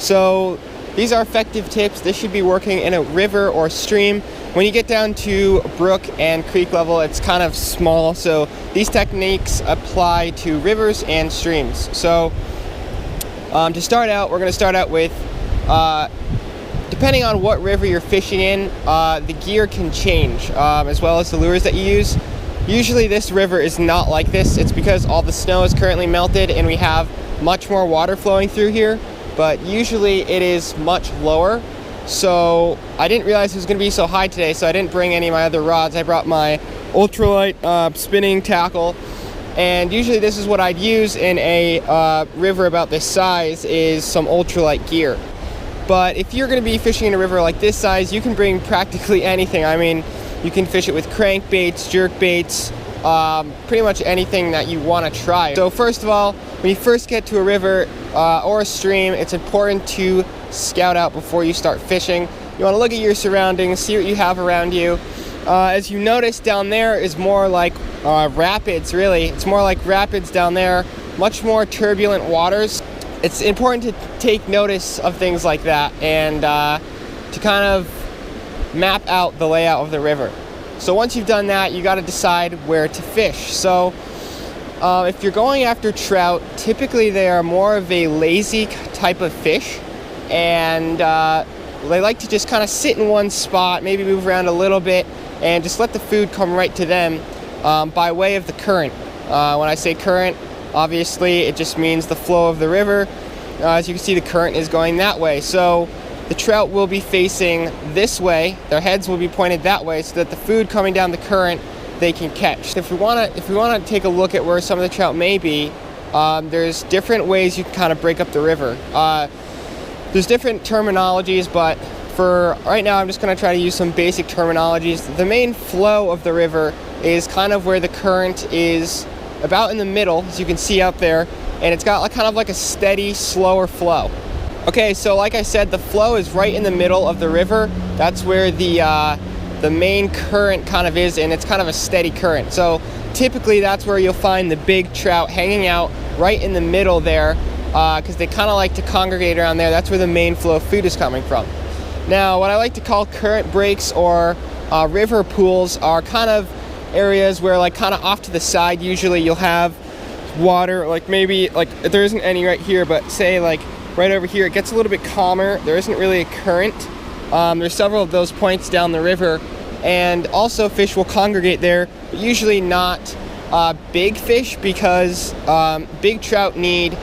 So these are effective tips. This should be working in a river or stream. When you get down to brook and creek level, it's kind of small, so these techniques apply to rivers and streams. So to start out, we're going to start out with, depending on what river you're fishing in, the gear can change, as well as the lures that you use. Usually this river is not like this. It's because all the snow is currently melted and we have much more water flowing through here, but usually it is much lower. So I didn't realize it was going to be so high today, so I didn't bring any of my other rods. I brought my ultralight spinning tackle, and usually this is what I'd use in a river about this size, is some ultralight gear. But if you're going to be fishing in a river like this size, you can bring practically anything. I mean, you can fish it with crankbaits, jerkbaits, pretty much anything that you want to try. So first of all, when you first get to a river or a stream, it's important to scout out before you start fishing. You want to look at your surroundings, see what you have around you. As you notice, down there is more like rapids, really. It's more like rapids down there, much more turbulent waters. It's important to take notice of things like that and to kind of map out the layout of the river. So once you've done that, you got to decide where to fish. So if you're going after trout, typically they are more of a lazy type of fish, and they like to just kind of sit in one spot, maybe move around a little bit, and just let the food come right to them by way of the current. When I say current, obviously it just means the flow of the river. As you can see, the current is going that way. So the trout will be facing this way. Their heads will be pointed that way so that the food coming down the current they can catch. If we want to take a look at where some of the trout may be, there's different ways you can kind of break up the river. There's different terminologies, but for right now I'm just going to try to use some basic terminologies. The main flow of the river is kind of where the current is about in the middle, as you can see out there, and it's got kind of like a steady, slower flow. Okay, so like I said, the flow is right in the middle of the river. That's where the main current kind of is, and it's kind of a steady current. So typically that's where you'll find the big trout hanging out right in the middle there, because they kind of like to congregate around there. That's where the main flow of food is coming from. Now, what I like to call current breaks or river pools are kind of areas where, like, kind of off to the side, usually you'll have water, like maybe, like, there isn't any right here, but say like right over here, it gets a little bit calmer. There isn't really a current. There's several of those points down the river, and also fish will congregate there, but usually not big fish, because big trout need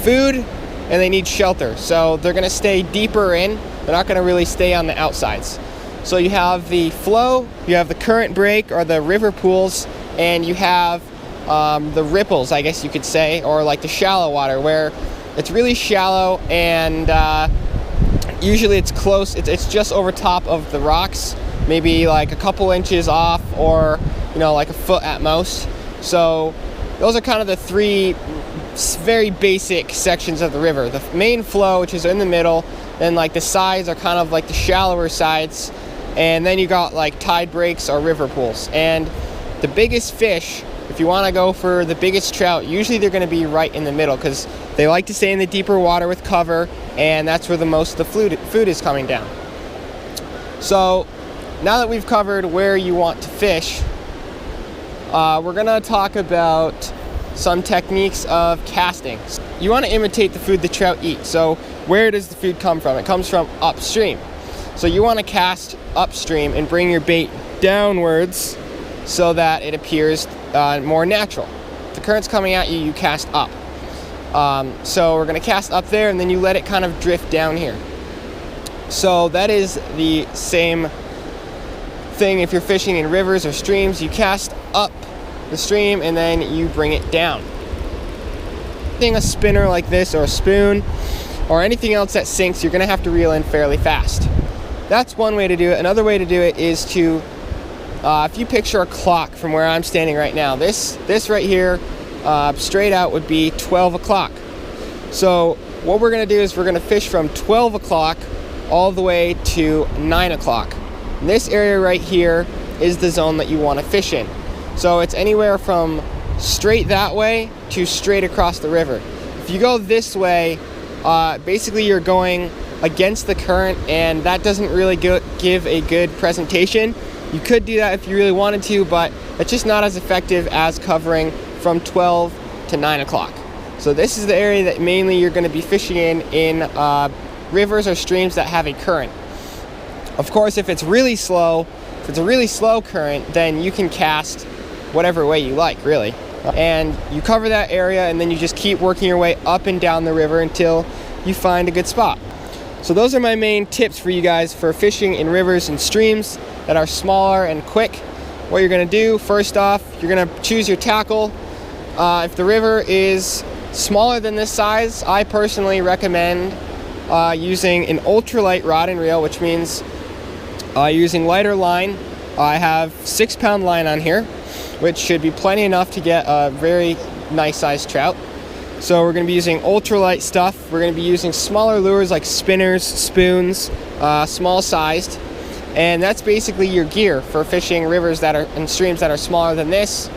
food and they need shelter. So they're going to stay deeper in. They're not going to really stay on the outsides. So you have the flow, you have the current break or the river pools, and you have the ripples, I guess you could say, or like the shallow water, where it's really shallow and usually it's close. It's just over top of the rocks, maybe like a couple inches off, or like a foot at most. So those are kind of the three very basic sections of the river. The main flow, which is in the middle, then like the sides are kind of like the shallower sides, and then you got like tide breaks or river pools. And the biggest fish, if you want to go for the biggest trout, usually they're going to be right in the middle, because they like to stay in the deeper water with cover, and that's where the most of the food is coming down. So now that we've covered where you want to fish, we're going to talk about some techniques of casting. You want to imitate the food the trout eat. So where does the food come from? It comes from upstream. So you want to cast upstream and bring your bait downwards so that it appears more natural. If the current's coming at you, you cast up. So we're going to cast up there, and then you let it kind of drift down here. So that is the same thing if you're fishing in rivers or streams. You cast up the stream and then you bring it down. Using a spinner like this, or a spoon, or anything else that sinks, you're going to have to reel in fairly fast. That's one way to do it. Another way to do it is to, if you picture a clock from where I'm standing right now, this right here, straight out would be 12 o'clock. So what we're going to do is we're going to fish from 12 o'clock all the way to 9 o'clock. And this area right here is the zone that you want to fish in. So it's anywhere from straight that way to straight across the river. If you go this way, basically you're going against the current, and that doesn't really give a good presentation. You could do that if you really wanted to, but it's just not as effective as covering from 12 to 9 o'clock. So this is the area that mainly you're going to be fishing in rivers or streams that have a current. Of course, if it's a really slow current, then you can cast whatever way you like, really. And you cover that area, and then you just keep working your way up and down the river until you find a good spot. So those are my main tips for you guys for fishing in rivers and streams that are smaller and quick. What you're going to do, first off, you're going to choose your tackle. If the river is smaller than this size, I personally recommend using an ultralight rod and reel, which means using lighter line. I have 6-pound line on here, which should be plenty enough to get a very nice sized trout. So we're going to be using ultralight stuff. We're going to be using smaller lures like spinners, spoons, small sized. And that's basically your gear for fishing rivers that are and streams that are smaller than this.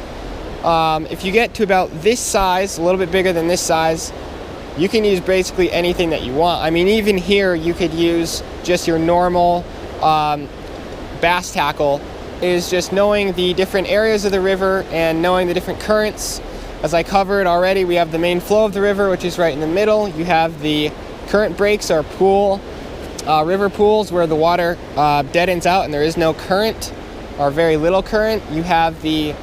If you get to about this size, a little bit bigger than this size, you can use basically anything that you want. I mean, even here you could use just your normal bass tackle. Is just knowing the different areas of the river and knowing the different currents. As I covered already, we have the main flow of the river, which is right in the middle. You have the current breaks or river pools where the water dead ends out and there is no current or very little current. You have the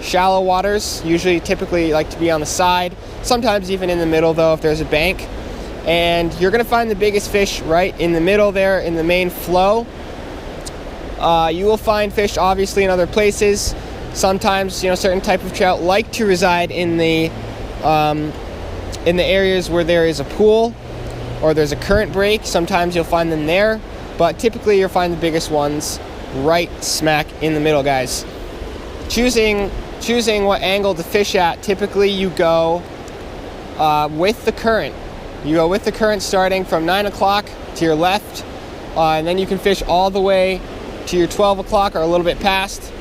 shallow waters, typically like to be on the side, sometimes even in the middle though if there's a bank. And you're going to find the biggest fish right in the middle there in the main flow. You will find fish obviously in other places. Sometimes, certain type of trout like to reside in the areas where there is a pool or there's a current break. Sometimes you'll find them there, but typically you'll find the biggest ones right smack in the middle, guys. Choosing what angle to fish at, typically you go with the current. You go with the current starting from 9 o'clock to your left, and then you can fish all the way to your 12 o'clock or a little bit past.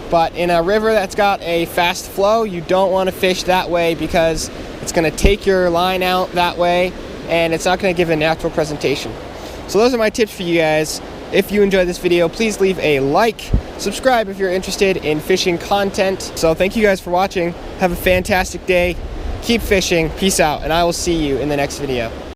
But in a river that's got a fast flow, you don't want to fish that way because it's going to take your line out that way and it's not going to give a natural presentation. So those are my tips for you guys. If you enjoyed this video, please leave a like, subscribe if you're interested in fishing content. So thank you guys for watching. Have a fantastic day. Keep fishing. Peace out, and I will see you in the next video.